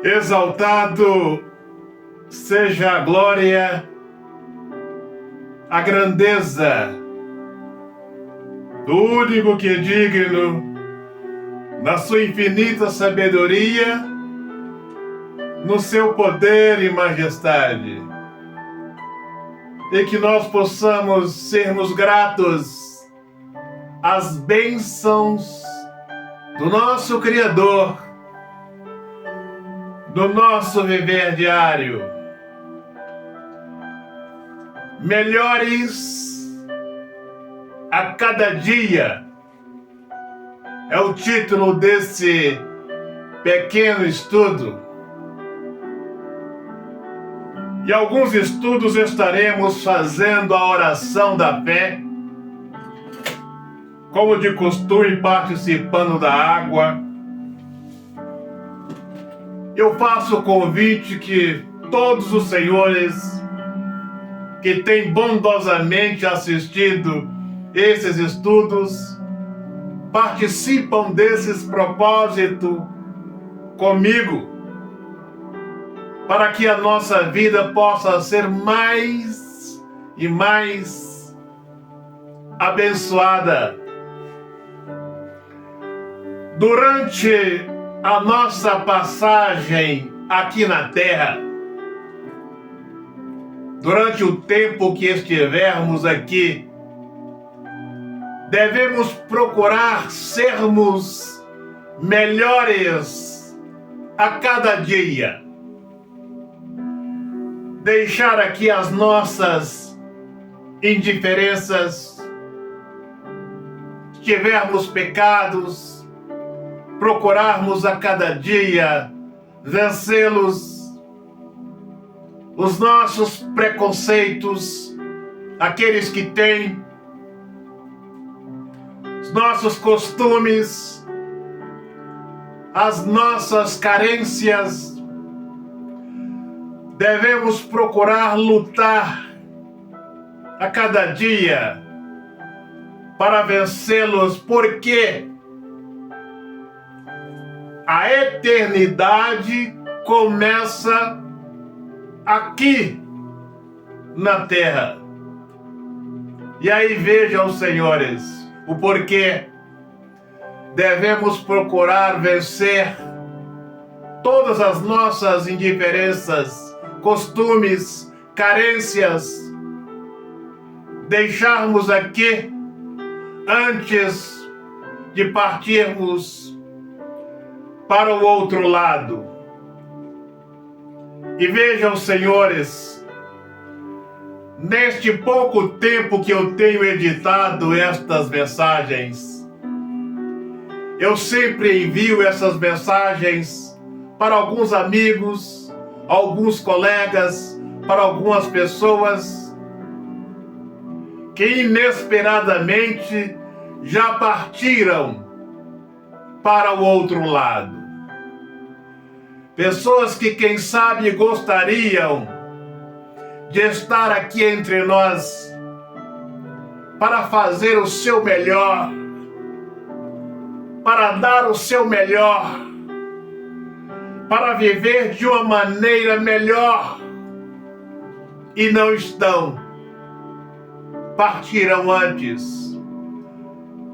Exaltado seja a glória, a grandeza do único que é digno, na sua infinita sabedoria, no seu poder e majestade. E que nós possamos sermos gratos às bênçãos do nosso Criador, do nosso viver diário. Melhores a cada dia é o título desse pequeno estudo. E alguns estudos estaremos fazendo a oração da fé, como de costume, participando da água. Eu faço o convite que todos os senhores que têm bondosamente assistido esses estudos participam desses propósitos comigo, para que a nossa vida possa ser mais e mais abençoada. Durante a nossa passagem aqui na Terra, durante o tempo que estivermos aqui, devemos procurar sermos melhores a cada dia. Deixar aqui as nossas indiferenças, se tivermos pecados, procurarmos a cada dia vencê-los, os nossos preconceitos, aqueles que têm, os nossos costumes, as nossas carências. Devemos procurar lutar a cada dia para vencê-los, porque a eternidade começa aqui na Terra. E aí vejam, senhores, o porquê devemos procurar vencer todas as nossas indiferenças, costumes, carências, deixarmos aqui antes de partirmos para o outro lado. E vejam, senhores, neste pouco tempo que eu tenho editado estas mensagens, eu sempre envio essas mensagens para alguns amigos, alguns colegas, para algumas pessoas que inesperadamente já partiram para o outro lado. Pessoas que, quem sabe, gostariam de estar aqui entre nós para fazer o seu melhor, para dar o seu melhor, para viver de uma maneira melhor, e não estão, partiram antes.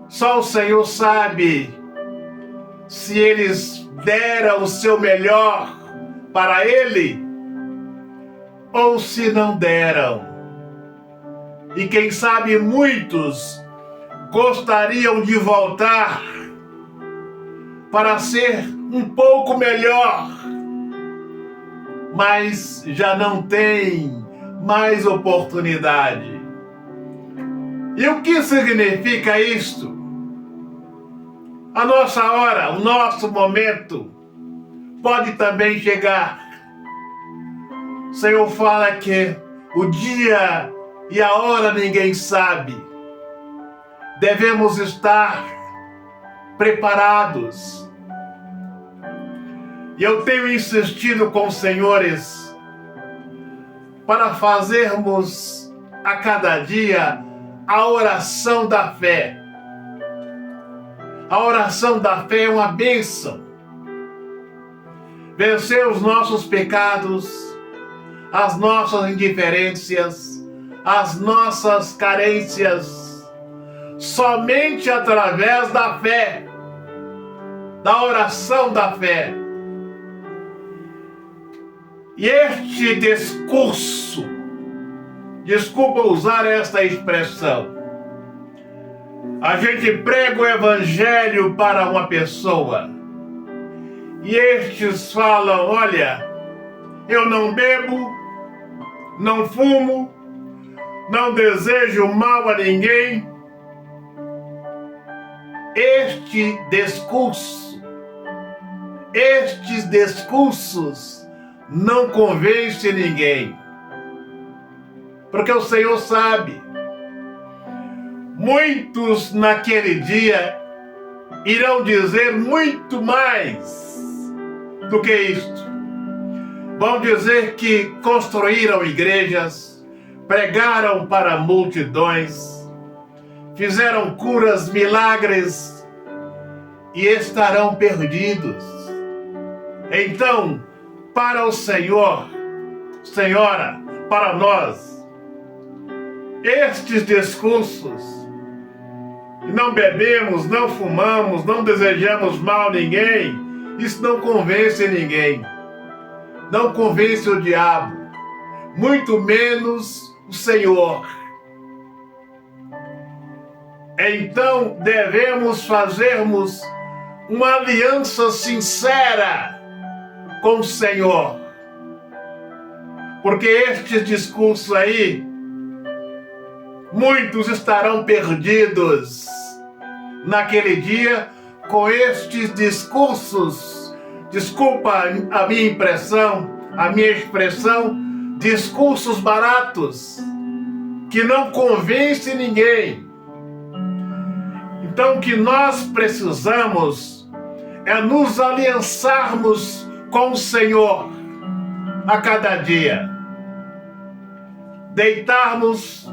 Só o Senhor sabe se eles deram o seu melhor para Ele ou se não deram. E quem sabe muitos gostariam de voltar para ser um pouco melhor, mas já não tem mais oportunidade. E o que significa isto? A nossa hora, o nosso momento pode também chegar. O Senhor fala que o dia e a hora ninguém sabe. Devemos estar preparados. E eu tenho insistido com os senhores para fazermos a cada dia a oração da fé. A oração da fé é uma bênção. vencer os nossos pecados, as nossas indiferenças, as nossas carências, somente através da fé, da oração da fé. E este discurso, desculpa usar esta expressão, a gente prega o evangelho para uma pessoa e estes falam: olha, eu não bebo, não fumo, não desejo mal a ninguém. Estes discursos não convencem ninguém, porque o Senhor sabe. Muitos naquele dia irão dizer muito mais do que isto. Vão dizer que construíram igrejas, pregaram para multidões, fizeram curas, milagres e estarão perdidos. Então, para o Senhor, Senhora, para nós, estes discursos, não bebemos, não fumamos, não desejamos mal a ninguém, isso não convence ninguém. Não convence o diabo, muito menos o Senhor. Então devemos fazermos uma aliança sincera com o Senhor, porque estes discursos aí, muitos estarão perdidos naquele dia com estes discursos. Desculpa a minha impressão, a minha expressão, discursos baratos, que não convencem ninguém. Então o que nós precisamos é nos aliançarmos com o Senhor a cada dia. Deitarmos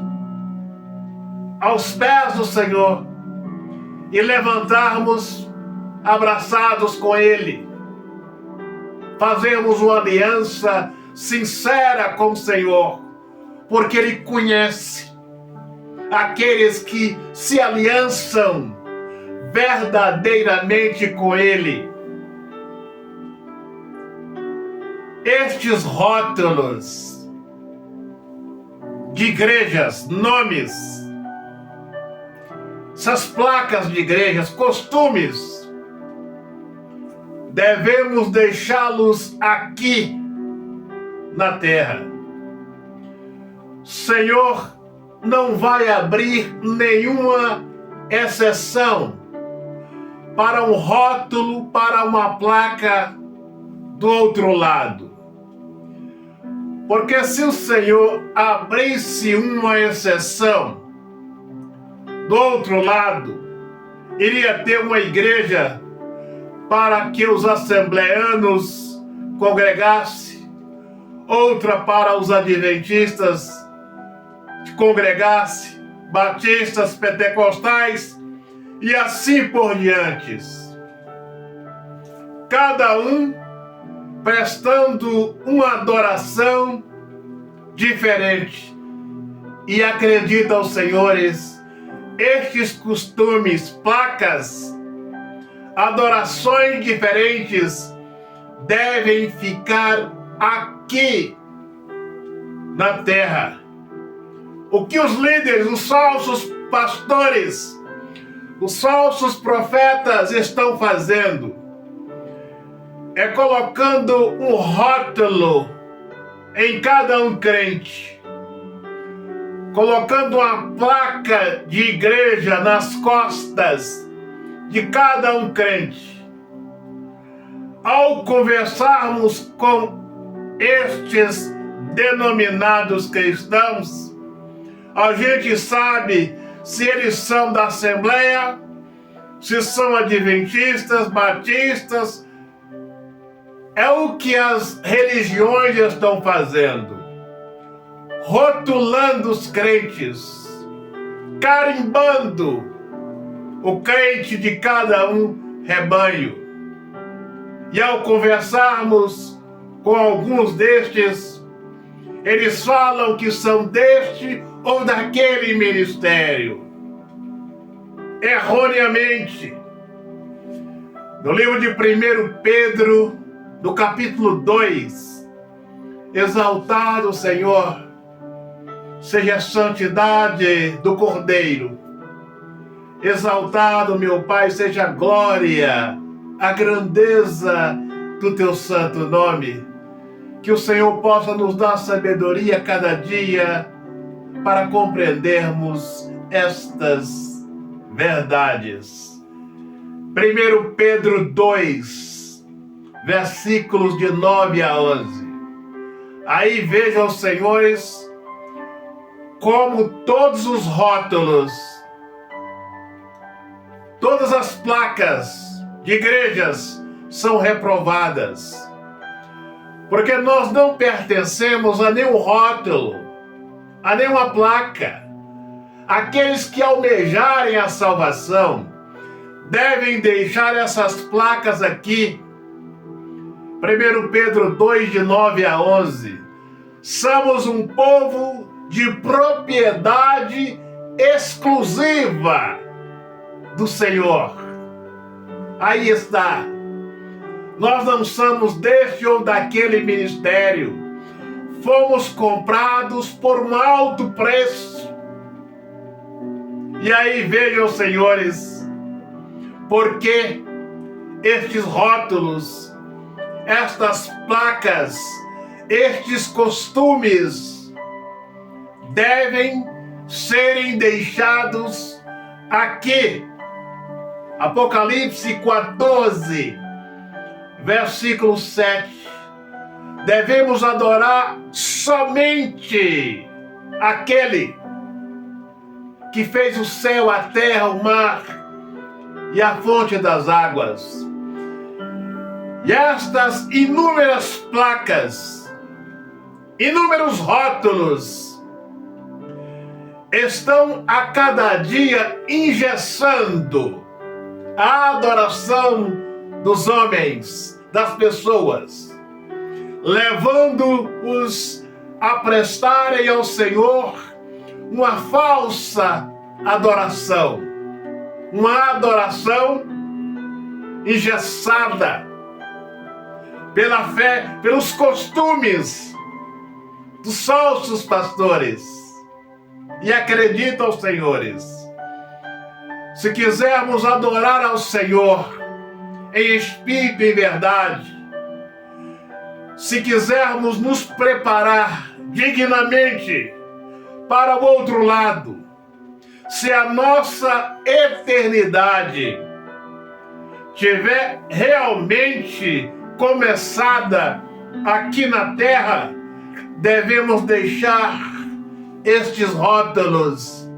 aos pés do Senhor e levantarmos abraçados com Ele. Fazermos uma aliança sincera com o Senhor, porque Ele conhece aqueles que se aliançam verdadeiramente com Ele. Estes rótulos de igrejas, nomes, essas placas de igrejas, costumes, devemos deixá-los aqui na terra. Senhor não vai abrir nenhuma exceção para um rótulo, para uma placa do outro lado. Porque se o Senhor abrisse uma exceção do outro lado, iria ter uma igreja para que os assembleanos congregassem, outra para os adventistas congregassem, batistas, pentecostais e assim por diante. Cada um prestando uma adoração diferente. E acredita aos senhores, estes costumes, placas, adorações diferentes devem ficar aqui na terra. O que os líderes, os falsos pastores, os falsos profetas estão fazendo é colocando um rótulo em cada um crente, colocando uma placa de igreja nas costas de cada um crente. Ao conversarmos com estes denominados cristãos, a gente sabe se eles são da Assembleia, se são adventistas, batistas. É o que as religiões estão fazendo, rotulando os crentes, carimbando o crente de cada um rebanho. E ao conversarmos com alguns destes, eles falam que são deste ou daquele ministério. Erroneamente. No livro de 1 Pedro, no capítulo 2, exaltado, Senhor, seja a santidade do Cordeiro. Exaltado, meu Pai, seja a glória, a grandeza do teu santo nome. Que o Senhor possa nos dar sabedoria cada dia para compreendermos estas verdades. 1 Pedro 2, versículos de 9 a 11. Aí vejam, senhores, como todos os rótulos, todas as placas de igrejas são reprovadas. Porque nós não pertencemos a nenhum rótulo, a nenhuma placa. Aqueles que almejarem a salvação devem deixar essas placas aqui. 1 Pedro 2, de 9 a 11. Somos um povo de propriedade exclusiva do Senhor. Aí está. Nós não somos deste ou daquele ministério. Fomos comprados por um alto preço. E aí vejam, senhores, porque estes rótulos, estas placas, estes costumes devem serem deixados aqui. Apocalipse 14, versículo 7. Devemos adorar somente aquele que fez o céu, a terra, o mar e a fonte das águas. E estas inúmeras placas, inúmeros rótulos, estão a cada dia engessando a adoração dos homens, das pessoas, levando-os a prestarem ao Senhor uma falsa adoração, uma adoração engessada pela fé, pelos costumes dos falsos pastores. E acreditam, senhores, se quisermos adorar ao Senhor em espírito e verdade, se quisermos nos preparar dignamente para o outro lado, se a nossa eternidade tiver realmente começada aqui na terra, devemos deixar estes rótulos,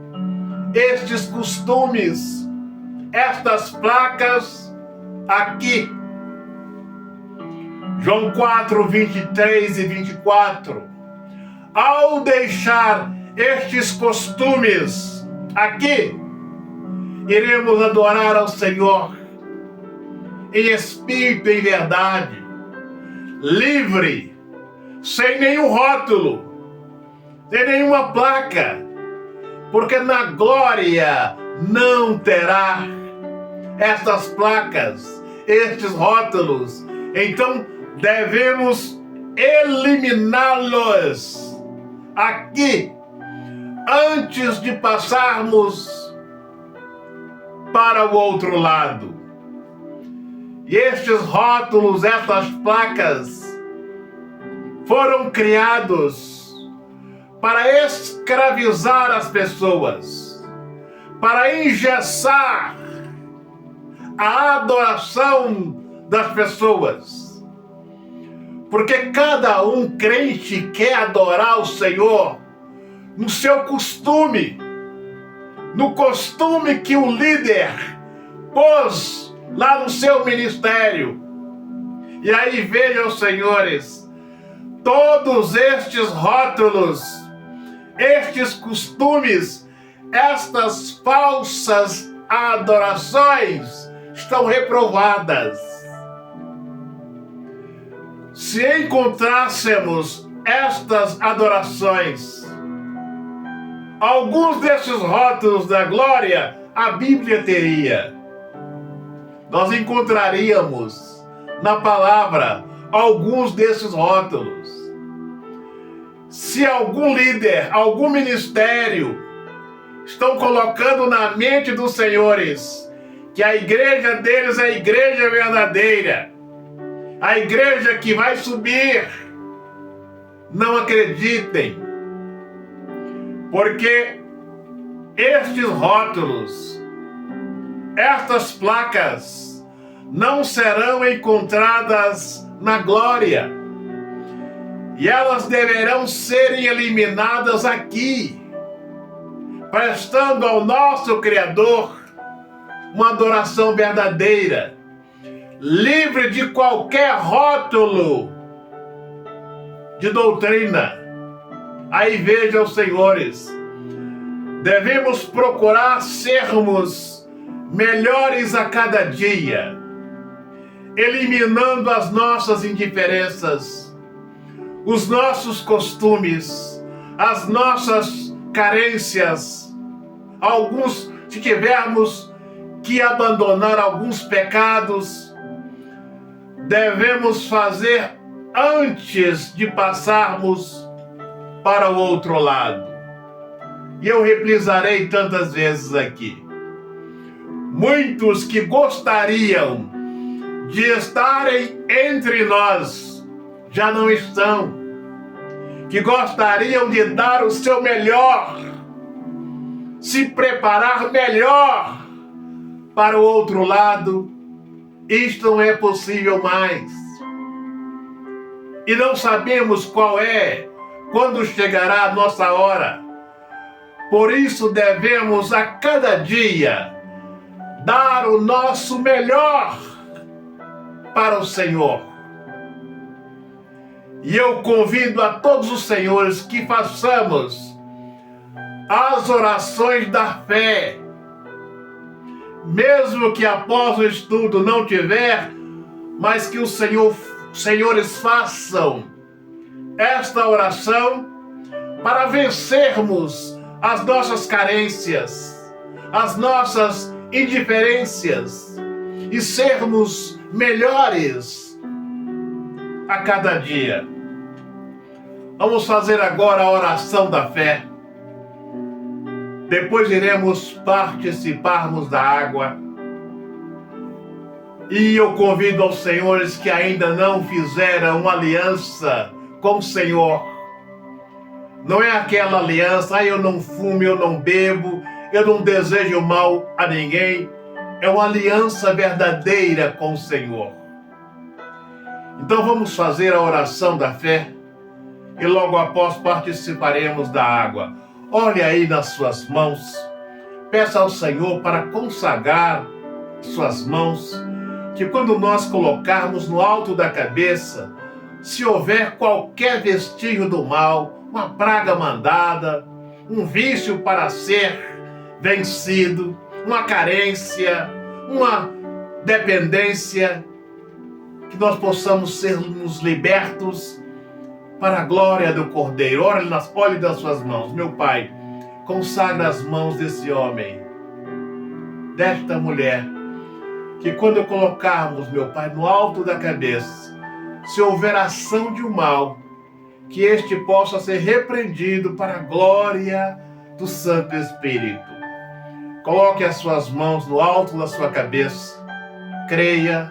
estes costumes, estas placas aqui. João 4, 23 e 24. Ao deixar estes costumes aqui, iremos adorar ao Senhor em espírito e em verdade, livre, sem nenhum rótulo, sem nenhuma placa, porque na glória não terá estas placas, estes rótulos. Então devemos eliminá-los aqui, antes de passarmos para o outro lado. E estes rótulos, estas placas, foram criados para escravizar as pessoas, para engessar a adoração das pessoas. Porque cada um crente quer adorar o Senhor no seu costume, no costume que o líder pôs lá no seu ministério. E aí vejam, senhores, todos estes rótulos, estes costumes, estas falsas adorações estão reprovadas. se encontrássemos estas adorações, alguns desses rótulos da glória, a Bíblia teria. Nós encontraríamos na palavra alguns desses rótulos. Se algum líder, algum ministério estão colocando na mente dos senhores que a igreja deles é a igreja verdadeira, a igreja que vai subir, não acreditem, porque estes rótulos, estas placas, não serão encontradas na glória, e elas deverão serem eliminadas aqui, prestando ao nosso Criador uma adoração verdadeira, livre de qualquer rótulo de doutrina. Aí vejam, senhores, devemos procurar sermos melhores a cada dia, eliminando as nossas indiferenças, os nossos costumes, as nossas carências. Alguns, se tivermos que abandonar alguns pecados, devemos fazer antes de passarmos para o outro lado. E eu reprisarei tantas vezes aqui. Muitos que gostariam de estarem entre nós já não estão, que gostariam de dar o seu melhor, se preparar melhor para o outro lado. Isto não é possível mais. E não sabemos quando chegará a nossa hora. Por isso devemos a cada dia dar o nosso melhor para o Senhor. E eu convido a todos os senhores que façamos as orações da fé, mesmo que após o estudo não tiver, mas que os senhores façam esta oração para vencermos as nossas carências, as nossas indiferenças e sermos melhores a cada dia. Vamos fazer agora a oração da fé. Depois iremos participarmos da água. E eu convido aos senhores que ainda não fizeram uma aliança com o Senhor. Não é aquela aliança, eu não fumo, eu não bebo, eu não desejo mal a ninguém. É uma aliança verdadeira com o Senhor. Então vamos fazer a oração da fé e logo após participaremos da água. Olhe aí nas suas mãos, peça ao Senhor para consagrar suas mãos, que quando nós colocarmos no alto da cabeça, se houver qualquer vestígio do mal, uma praga mandada, um vício para ser vencido, uma carência, uma dependência, que nós possamos sermos libertos para a glória do Cordeiro. Olhe das suas mãos. Meu Pai, consagra as mãos desse homem, desta mulher, que quando colocarmos, meu Pai, no alto da cabeça, se houver ação de um mal, que este possa ser repreendido para a glória do Santo Espírito. Coloque as suas mãos no alto da sua cabeça, creia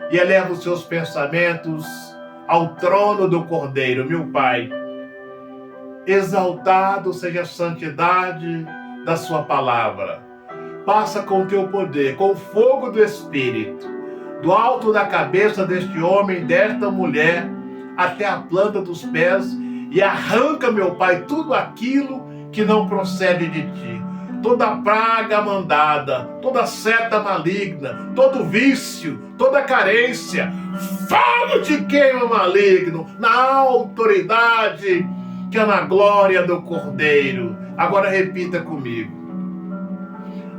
e eleva os seus pensamentos ao trono do Cordeiro. Meu Pai, exaltado seja a santidade da sua palavra. Passa com o teu poder, com o fogo do Espírito, do alto da cabeça deste homem, desta mulher, até a planta dos pés, e arranca, meu Pai, tudo aquilo que não procede de ti. Toda praga mandada, toda seta maligna, todo vício, toda carência, fogo de queima maligno, na autoridade que é na glória do Cordeiro. Agora repita comigo.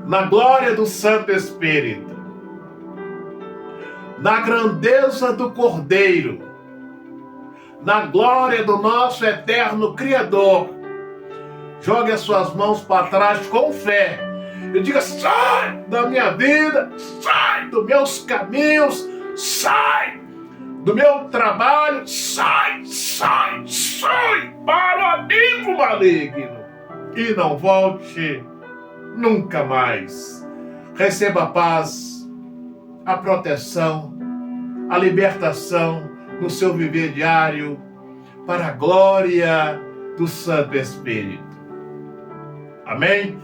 Na glória do Santo Espírito, na grandeza do Cordeiro, na glória do nosso eterno Criador. Jogue as suas mãos para trás com fé e diga: sai da minha vida, sai dos meus caminhos, sai do meu trabalho, sai para o amigo maligno e não volte nunca mais. Receba a paz, a proteção, a libertação no seu viver diário, para a glória do Santo Espírito. Amém?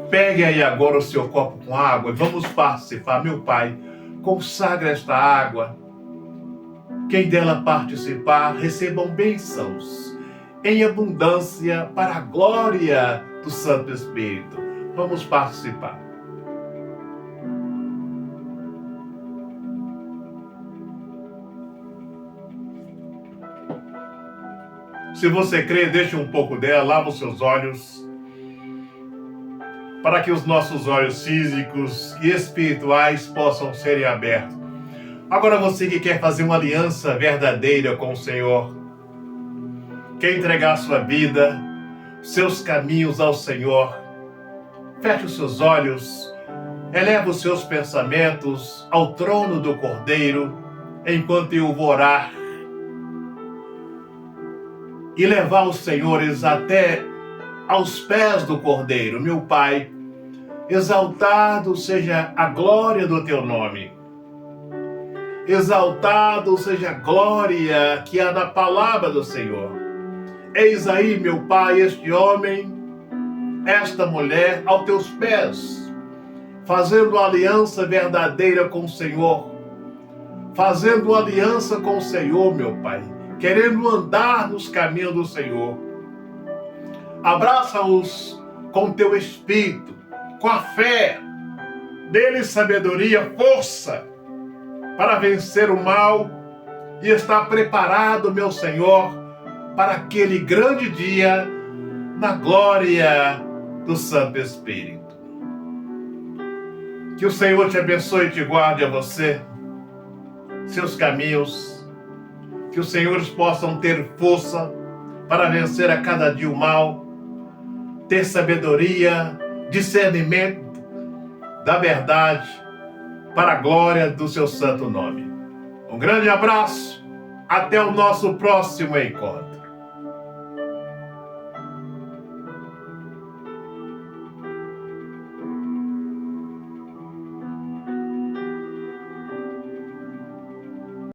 Pegue aí agora o seu copo com água e vamos participar. Meu Pai, consagra esta água. Quem dela participar, recebam bênçãos em abundância para a glória do Santo Espírito. Vamos participar. Se você crê, deixe um pouco dela, lava os seus olhos, para que os nossos olhos físicos e espirituais possam serem abertos. Agora você que quer fazer uma aliança verdadeira com o Senhor, quer entregar sua vida, seus caminhos ao Senhor, feche os seus olhos, eleva os seus pensamentos ao trono do Cordeiro, enquanto eu vou orar e levar os senhores até aos pés do Cordeiro. Meu Pai, exaltado seja a glória do teu nome. Exaltado seja a glória que há na palavra do Senhor. Eis aí, meu Pai, este homem, esta mulher, aos teus pés, fazendo aliança verdadeira com o Senhor, fazendo aliança com o Senhor, meu Pai, querendo andar nos caminhos do Senhor. Abraça-os com teu Espírito, com a fé, dê-lhes sabedoria, força, para vencer o mal e estar preparado, meu Senhor, para aquele grande dia na glória do Santo Espírito. Que o Senhor te abençoe e te guarde a você, seus caminhos, que os senhores possam ter força para vencer a cada dia o mal, ter sabedoria, discernimento da verdade, para a glória do seu santo nome. Um grande abraço, até o nosso próximo encontro.